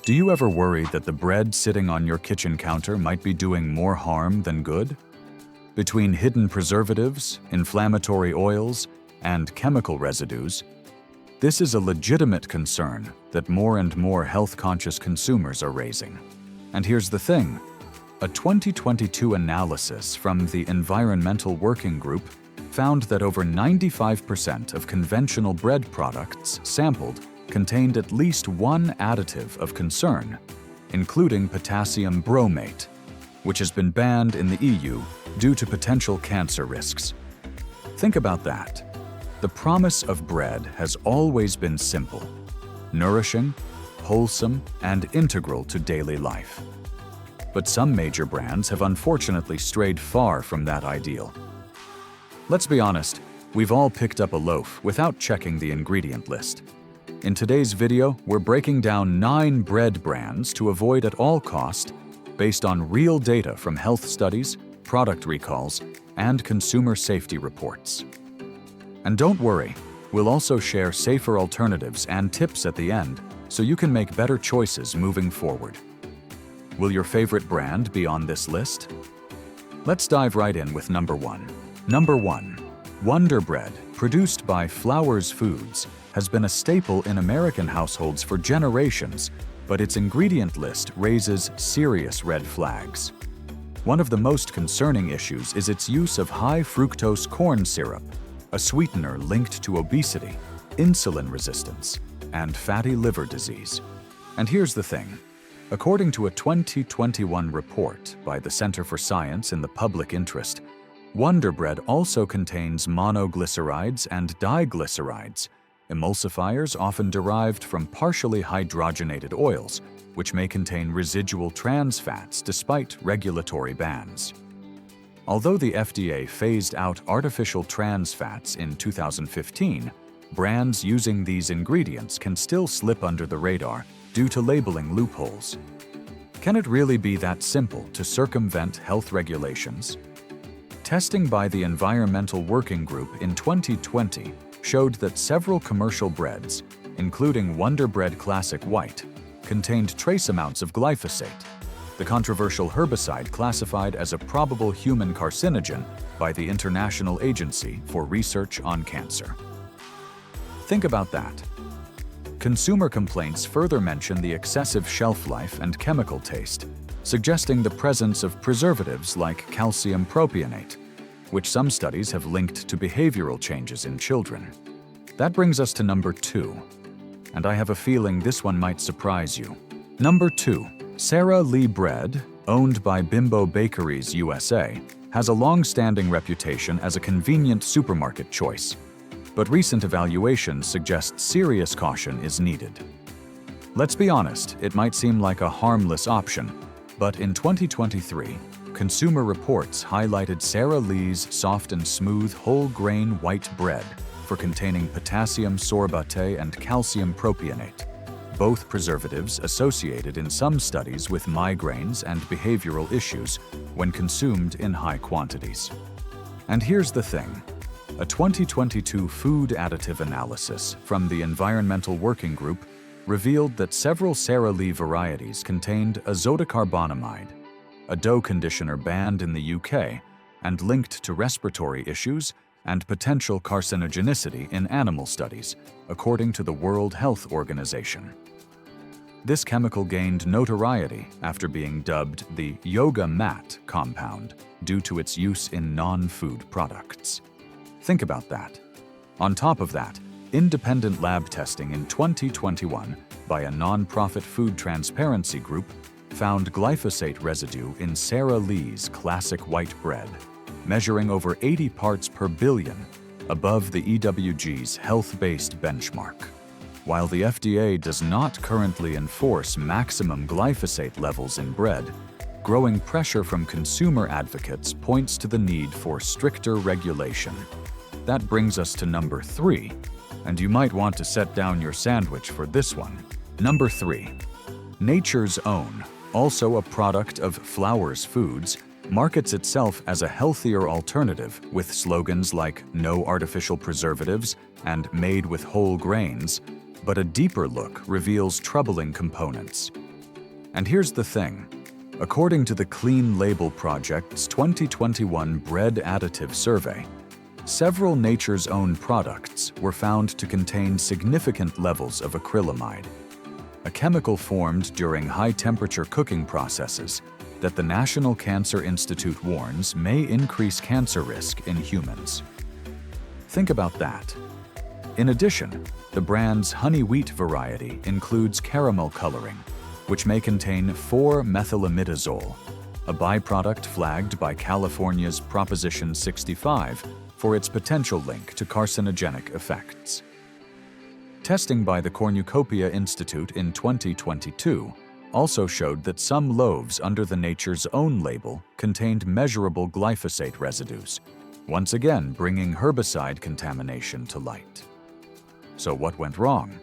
Do you ever worry that the bread sitting on your kitchen counter might be doing more harm than good? Between hidden preservatives, inflammatory oils, and chemical residues, this is a legitimate concern that more and more health-conscious consumers are raising. And here's the thing. A 2022 analysis from the Environmental Working Group found that over 95% of conventional bread products sampled contained at least one additive of concern, including potassium bromate, which has been banned in the EU due to potential cancer risks. Think about that. The promise of bread has always been simple, nourishing, wholesome, and integral to daily life. But some major brands have unfortunately strayed far from that ideal. Let's be honest, we've all picked up a loaf without checking the ingredient list. In today's video, we're breaking down 9 bread brands to avoid at all cost based on real data from health studies, product recalls, and consumer safety reports. And don't worry, we'll also share safer alternatives and tips at the end so you can make better choices moving forward. Will your favorite brand be on this list? Let's dive right in with number 1. Number 1. Wonder Bread, produced by Flowers Foods, has been a staple in American households for generations, but its ingredient list raises serious red flags. One of the most concerning issues is its use of high fructose corn syrup, a sweetener linked to obesity, insulin resistance, and fatty liver disease. And here's the thing. According to a 2021 report by the Center for Science in the Public Interest, Wonder Bread also contains monoglycerides and diglycerides, emulsifiers often derived from partially hydrogenated oils, which may contain residual trans fats despite regulatory bans. Although the FDA phased out artificial trans fats in 2015, brands using these ingredients can still slip under the radar due to labeling loopholes. Can it really be that simple to circumvent health regulations? Testing by the Environmental Working Group in 2020 showed that several commercial breads, including Wonder Bread Classic White, contained trace amounts of glyphosate, the controversial herbicide classified as a probable human carcinogen by the International Agency for Research on Cancer. Think about that. Consumer complaints further mention the excessive shelf life and chemical taste, suggesting the presence of preservatives like calcium propionate, which some studies have linked to behavioral changes in children. That brings us to number 2, and I have a feeling this one might surprise you. Number 2. Sara Lee Bread, owned by Bimbo Bakeries USA, has a long-standing reputation as a convenient supermarket choice, but recent evaluations suggest serious caution is needed. Let's be honest, it might seem like a harmless option, but in 2023, Consumer Reports highlighted Sara Lee's soft and smooth whole-grain white bread for containing potassium sorbate and calcium propionate, both preservatives associated in some studies with migraines and behavioral issues when consumed in high quantities. And here's the thing. A 2022 food additive analysis from the Environmental Working Group revealed that several Sara Lee varieties contained azotocarbonamide, a dough conditioner banned in the UK and linked to respiratory issues and potential carcinogenicity in animal studies, according to the World Health Organization. This chemical gained notoriety after being dubbed the yoga mat compound due to its use in non-food products. Think about that. On top of that, independent lab testing in 2021 by a non-profit food transparency group found glyphosate residue in Sara Lee's classic white bread, measuring over 80 parts per billion, above the EWG's health-based benchmark. While the FDA does not currently enforce maximum glyphosate levels in bread, growing pressure from consumer advocates points to the need for stricter regulation. That brings us to number 3, and you might want to set down your sandwich for this one. Number 3. Nature's Own, also a product of Flowers Foods, markets itself as a healthier alternative with slogans like "No artificial preservatives" and "Made with whole grains," but a deeper look reveals troubling components. And here's the thing. According to the Clean Label Project's 2021 Bread Additive Survey, several Nature's Own products were found to contain significant levels of acrylamide, a chemical formed during high-temperature cooking processes that the National Cancer Institute warns may increase cancer risk in humans. Think about that. In addition, the brand's honey wheat variety includes caramel coloring, which may contain 4-methylimidazole, a byproduct flagged by California's Proposition 65 for its potential link to carcinogenic effects. Testing by the Cornucopia Institute in 2022 also showed that some loaves under the Nature's Own label contained measurable glyphosate residues, once again bringing herbicide contamination to light. So what went wrong?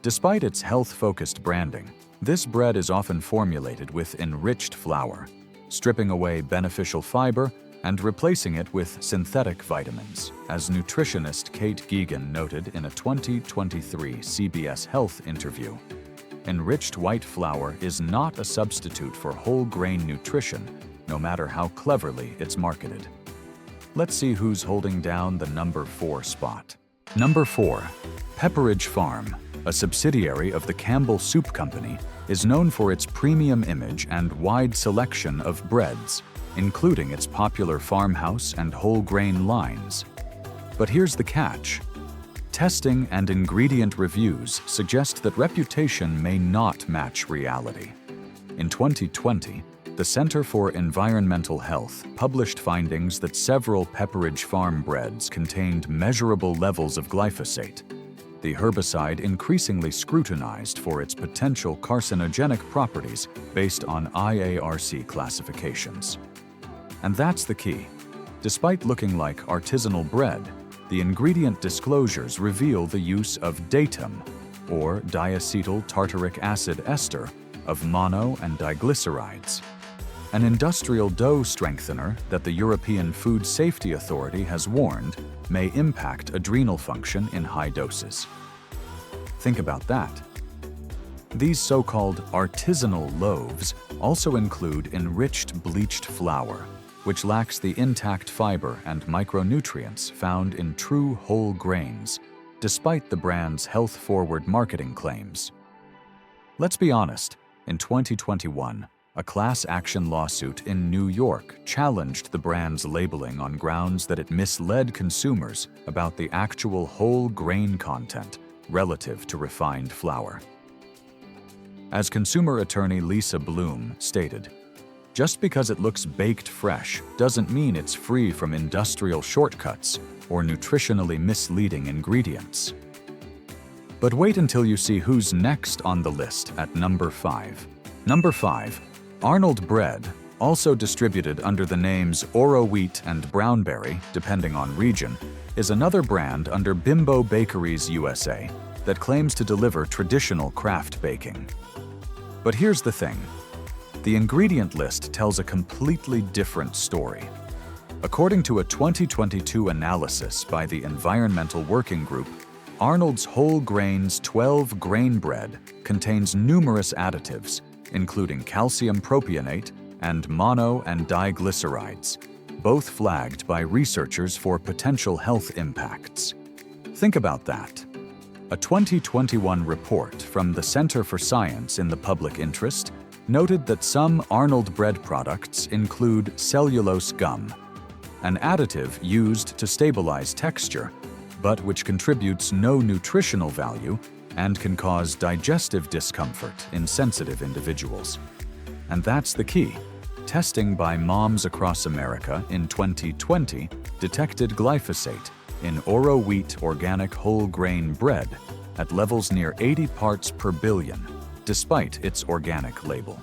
Despite its health-focused branding, this bread is often formulated with enriched flour, stripping away beneficial fiber and replacing it with synthetic vitamins, as nutritionist Kate Geoghegan noted in a 2023 CBS Health interview. Enriched white flour is not a substitute for whole grain nutrition, no matter how cleverly it's marketed. Let's see who's holding down the number 4 spot. Number 4. Pepperidge Farm, a subsidiary of the Campbell Soup Company, is known for its premium image and wide selection of breads, including its popular farmhouse and whole grain lines. But here's the catch. Testing and ingredient reviews suggest that reputation may not match reality. In 2020, the Center for Environmental Health published findings that several Pepperidge Farm breads contained measurable levels of glyphosate, the herbicide increasingly scrutinized for its potential carcinogenic properties based on IARC classifications. And that's the key. Despite looking like artisanal bread, the ingredient disclosures reveal the use of datum, or diacetyl tartaric acid ester, of mono and diglycerides, an industrial dough strengthener that the European Food Safety Authority has warned may impact adrenal function in high doses. Think about that. These so-called artisanal loaves also include enriched bleached flour, which lacks the intact fiber and micronutrients found in true whole grains, despite the brand's health-forward marketing claims. Let's be honest, in 2021, a class action lawsuit in New York challenged the brand's labeling on grounds that it misled consumers about the actual whole grain content relative to refined flour. As consumer attorney Lisa Bloom stated, "Just because it looks baked fresh doesn't mean it's free from industrial shortcuts or nutritionally misleading ingredients." But wait until you see who's next on the list at number 5. Number 5. Arnold Bread, also distributed under the names Oro Wheat and Brownberry, depending on region, is another brand under Bimbo Bakeries USA that claims to deliver traditional craft baking. But here's the thing. The ingredient list tells a completely different story. According to a 2022 analysis by the Environmental Working Group, Arnold's Whole Grains 12 grain bread contains numerous additives, including calcium propionate and mono and diglycerides, both flagged by researchers for potential health impacts. Think about that. A 2021 report from the Center for Science in the Public Interest noted that some Arnold bread products include cellulose gum, an additive used to stabilize texture, but which contributes no nutritional value and can cause digestive discomfort in sensitive individuals. And that's the key. Testing by Moms Across America in 2020 detected glyphosate in Oro Wheat organic whole grain bread at levels near 80 parts per billion, despite its organic label.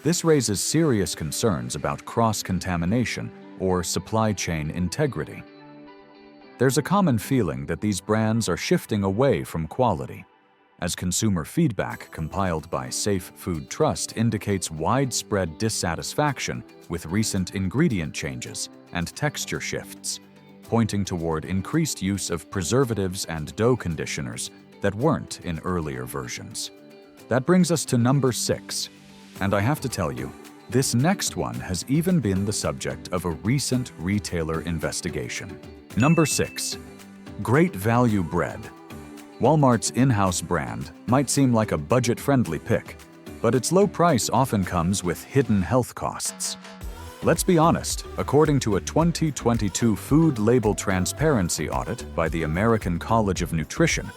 This raises serious concerns about cross-contamination or supply chain integrity. There's a common feeling that these brands are shifting away from quality, as consumer feedback compiled by Safe Food Trust indicates widespread dissatisfaction with recent ingredient changes and texture shifts, pointing toward increased use of preservatives and dough conditioners that weren't in earlier versions. That brings us to number 6. And I have to tell you, this next one has even been the subject of a recent retailer investigation. Number 6. Great Value Bread. Walmart's in-house brand might seem like a budget-friendly pick, but its low price often comes with hidden health costs. Let's be honest, according to a 2022 food label transparency audit by the American College of Nutrition,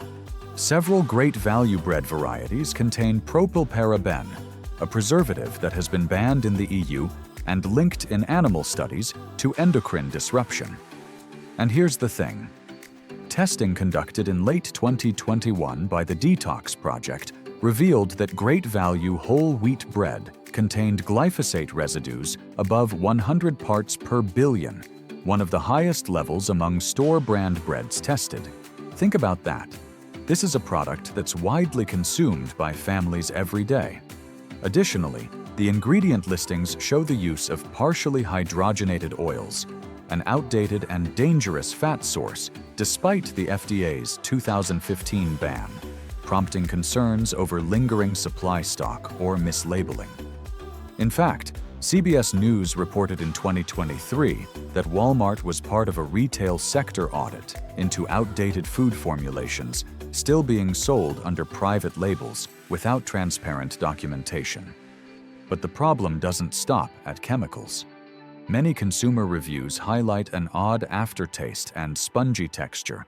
several Great Value bread varieties contain propylparaben, a preservative that has been banned in the EU and linked in animal studies to endocrine disruption. And here's the thing. Testing conducted in late 2021 by the Detox Project revealed that Great Value whole wheat bread contained glyphosate residues above 100 parts per billion, one of the highest levels among store-brand breads tested. Think about that. This is a product that's widely consumed by families every day. Additionally, the ingredient listings show the use of partially hydrogenated oils, an outdated and dangerous fat source, despite the FDA's 2015 ban, prompting concerns over lingering supply stock or mislabeling. In fact, CBS News reported in 2023 that Walmart was part of a retail sector audit into outdated food formulations still being sold under private labels without transparent documentation. But the problem doesn't stop at chemicals. Many consumer reviews highlight an odd aftertaste and spongy texture,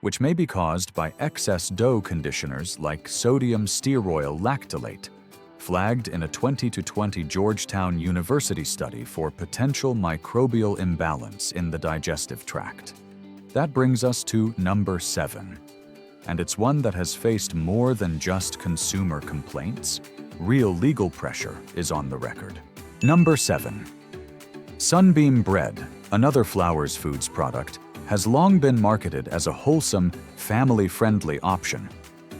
which may be caused by excess dough conditioners like sodium stearoyl lactylate, flagged in a 2020 Georgetown University study for potential microbial imbalance in the digestive tract. That brings us to number 7. And it's one that has faced more than just consumer complaints. Real legal pressure is on the record. Number 7. Sunbeam bread, another Flowers Foods product, has long been marketed as a wholesome, family-friendly option,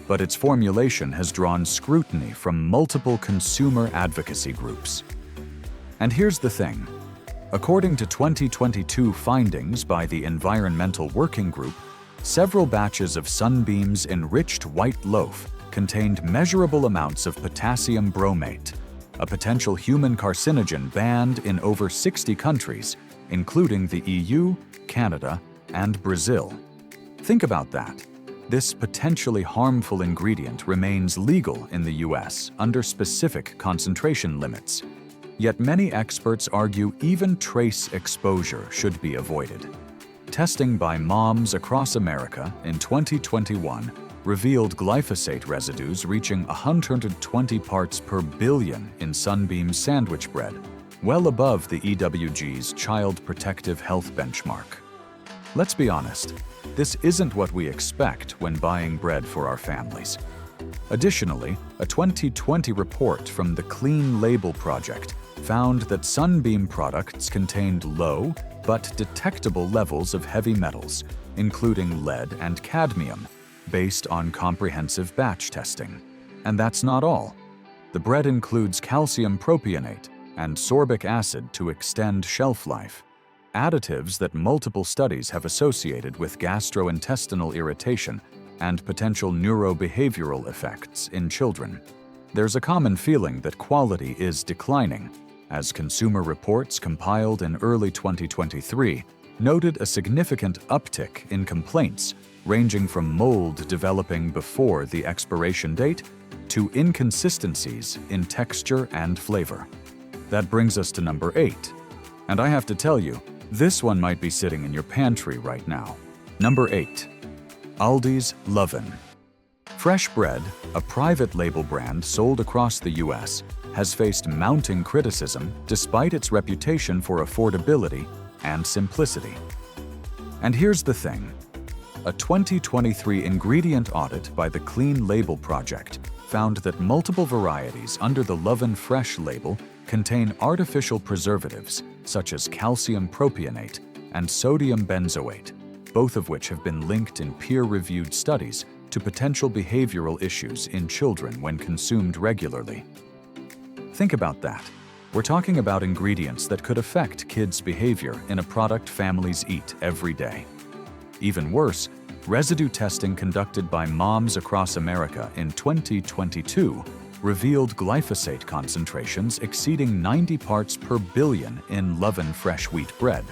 but its formulation has drawn scrutiny from multiple consumer advocacy groups. And here's the thing. According to 2022 findings by the Environmental Working Group, several batches of Sunbeam's enriched white loaf contained measurable amounts of potassium bromate, a potential human carcinogen banned in over 60 countries, including the EU, Canada, and Brazil. Think about that. This potentially harmful ingredient remains legal in the US under specific concentration limits. Yet many experts argue even trace exposure should be avoided. Testing by moms across America in 2021 revealed glyphosate residues reaching 120 parts per billion in Sunbeam's sandwich bread, well above the EWG's Child Protective Health benchmark. Let's be honest, this isn't what we expect when buying bread for our families. Additionally, a 2020 report from the Clean Label Project found that Sunbeam products contained low but detectable levels of heavy metals, including lead and cadmium, based on comprehensive batch testing. And that's not all. The bread includes calcium propionate and sorbic acid to extend shelf life, additives that multiple studies have associated with gastrointestinal irritation and potential neurobehavioral effects in children. There's a common feeling that quality is declining, as consumer reports compiled in early 2023 noted a significant uptick in complaints ranging from mold developing before the expiration date to inconsistencies in texture and flavor. That brings us to number 8. And I have to tell you, this one might be sitting in your pantry right now. Number 8. Aldi's Lovin'. Fresh Bread, a private label brand sold across the US, has faced mounting criticism despite its reputation for affordability and simplicity. And here's the thing. A 2023 ingredient audit by the Clean Label Project found that multiple varieties under the Lovin' Fresh label contain artificial preservatives such as calcium propionate and sodium benzoate, both of which have been linked in peer-reviewed studies to potential behavioral issues in children when consumed regularly. Think about that. We're talking about ingredients that could affect kids' behavior in a product families eat every day. Even worse, residue testing conducted by moms across America in 2022 revealed glyphosate concentrations exceeding 90 parts per billion in Loven fresh wheat bread,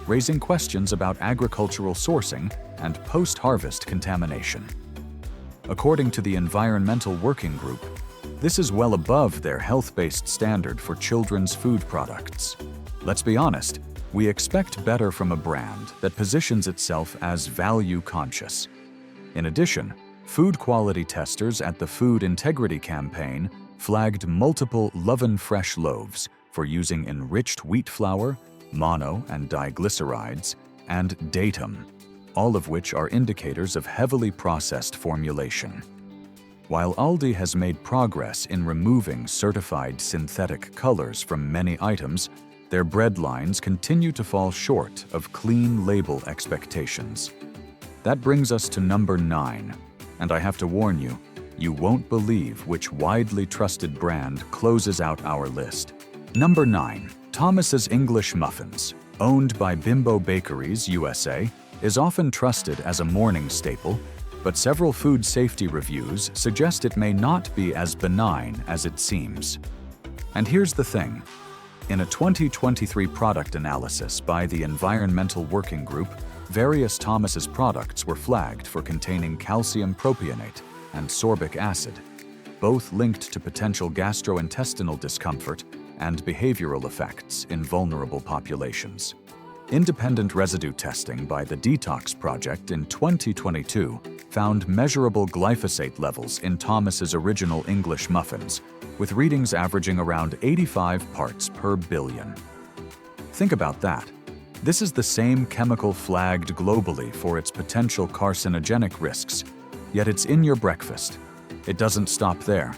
raising questions about agricultural sourcing and post-harvest contamination. According to the Environmental Working Group, this is well above their health-based standard for children's food products. Let's be honest, we expect better from a brand that positions itself as value-conscious. In addition, food quality testers at the Food Integrity Campaign flagged multiple Loven fresh loaves for using enriched wheat flour, mono and diglycerides, and datum, all of which are indicators of heavily processed formulation. While Aldi has made progress in removing certified synthetic colors from many items, their bread lines continue to fall short of clean label expectations. That brings us to number 9, and I have to warn you, you won't believe which widely trusted brand closes out our list. Number 9. Thomas's English Muffins, owned by Bimbo Bakeries USA, is often trusted as a morning staple, but several food safety reviews suggest it may not be as benign as it seems. And here's the thing. In a 2023 product analysis by the Environmental Working Group, various Thomas's products were flagged for containing calcium propionate and sorbic acid, both linked to potential gastrointestinal discomfort and behavioral effects in vulnerable populations. Independent residue testing by the Detox Project in 2022 found measurable glyphosate levels in Thomas's original English muffins, with readings averaging around 85 parts per billion. Think about that. This is the same chemical flagged globally for its potential carcinogenic risks, yet it's in your breakfast. It doesn't stop there.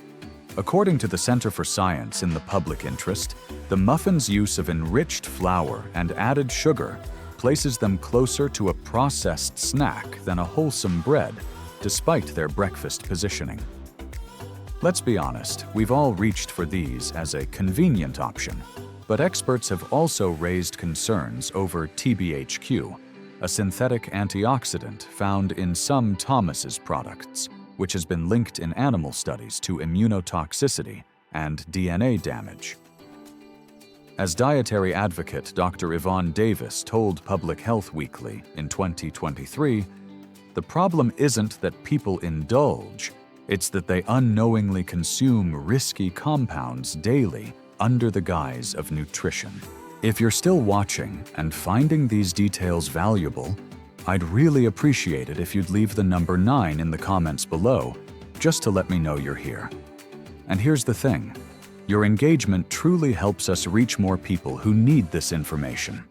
According to the Center for Science in the Public Interest, the muffins' use of enriched flour and added sugar places them closer to a processed snack than a wholesome bread, despite their breakfast positioning. Let's be honest, we've all reached for these as a convenient option, but experts have also raised concerns over TBHQ, a synthetic antioxidant found in some Thomas's products, which has been linked in animal studies to immunotoxicity and DNA damage. As dietary advocate Dr. Yvonne Davis told Public Health Weekly in 2023, the problem isn't that people indulge, it's that they unknowingly consume risky compounds daily under the guise of nutrition. If you're still watching and finding these details valuable, I'd really appreciate it if you'd leave the number 9 in the comments below, just to let me know you're here. And here's the thing, your engagement truly helps us reach more people who need this information.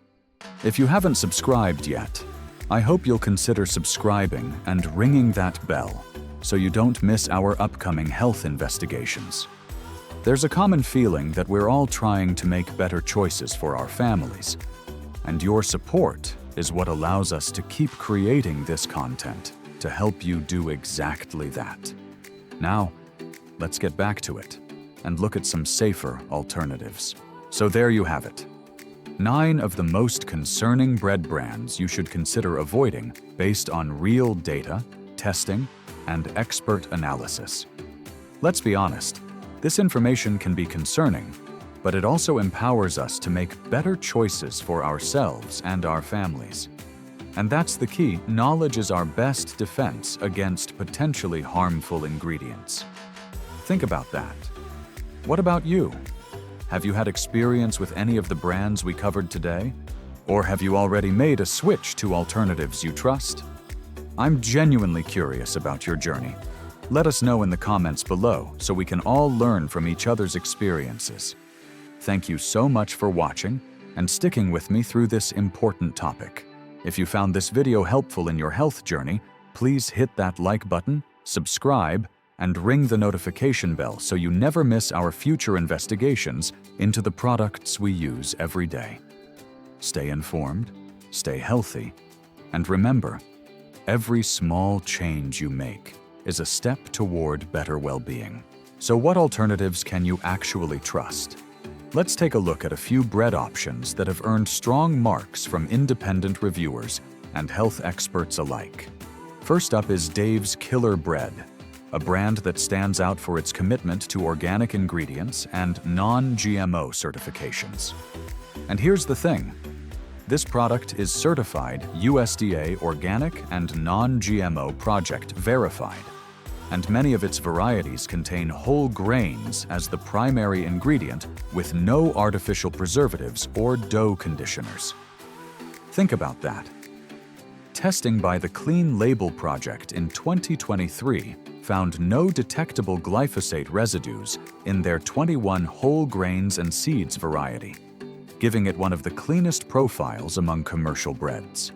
If you haven't subscribed yet, I hope you'll consider subscribing and ringing that bell so you don't miss our upcoming health investigations. There's a common feeling that we're all trying to make better choices for our families, and your support is what allows us to keep creating this content to help you do exactly that. Now, let's get back to it and look at some safer alternatives. So there you have it. 9 of the most concerning bread brands you should consider avoiding based on real data, testing, and expert analysis. Let's be honest, this information can be concerning, but it also empowers us to make better choices for ourselves and our families. And that's the key, knowledge is our best defense against potentially harmful ingredients. Think about that. What about you? Have you had experience with any of the brands we covered today? Or have you already made a switch to alternatives you trust? I'm genuinely curious about your journey. Let us know in the comments below so we can all learn from each other's experiences. Thank you so much for watching and sticking with me through this important topic. If you found this video helpful in your health journey, please hit that like button, subscribe, and ring the notification bell so you never miss our future investigations into the products we use every day. Stay informed, stay healthy, and remember, every small change you make is a step toward better well-being. So what alternatives can you actually trust? Let's take a look at a few bread options that have earned strong marks from independent reviewers and health experts alike. First up is Dave's Killer Bread. a brand that stands out for its commitment to organic ingredients and non-GMO certifications. And here's the thing. This product is certified USDA Organic and Non-GMO Project verified, and many of its varieties contain whole grains as the primary ingredient with no artificial preservatives or dough conditioners. Think about that. Testing by the Clean Label Project in 2023 found no detectable glyphosate residues in their 21 whole grains and seeds variety, giving it one of the cleanest profiles among commercial breads.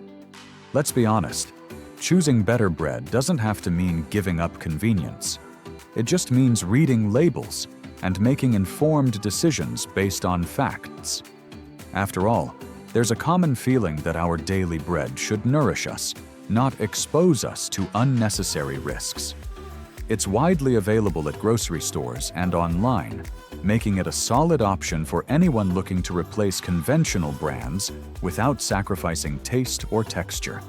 Let's be honest, choosing better bread doesn't have to mean giving up convenience. It just means reading labels and making informed decisions based on facts. After all, there's a common feeling that our daily bread should nourish us, not expose us to unnecessary risks. It's widely available at grocery stores and online, making it a solid option for anyone looking to replace conventional brands without sacrificing taste or texture.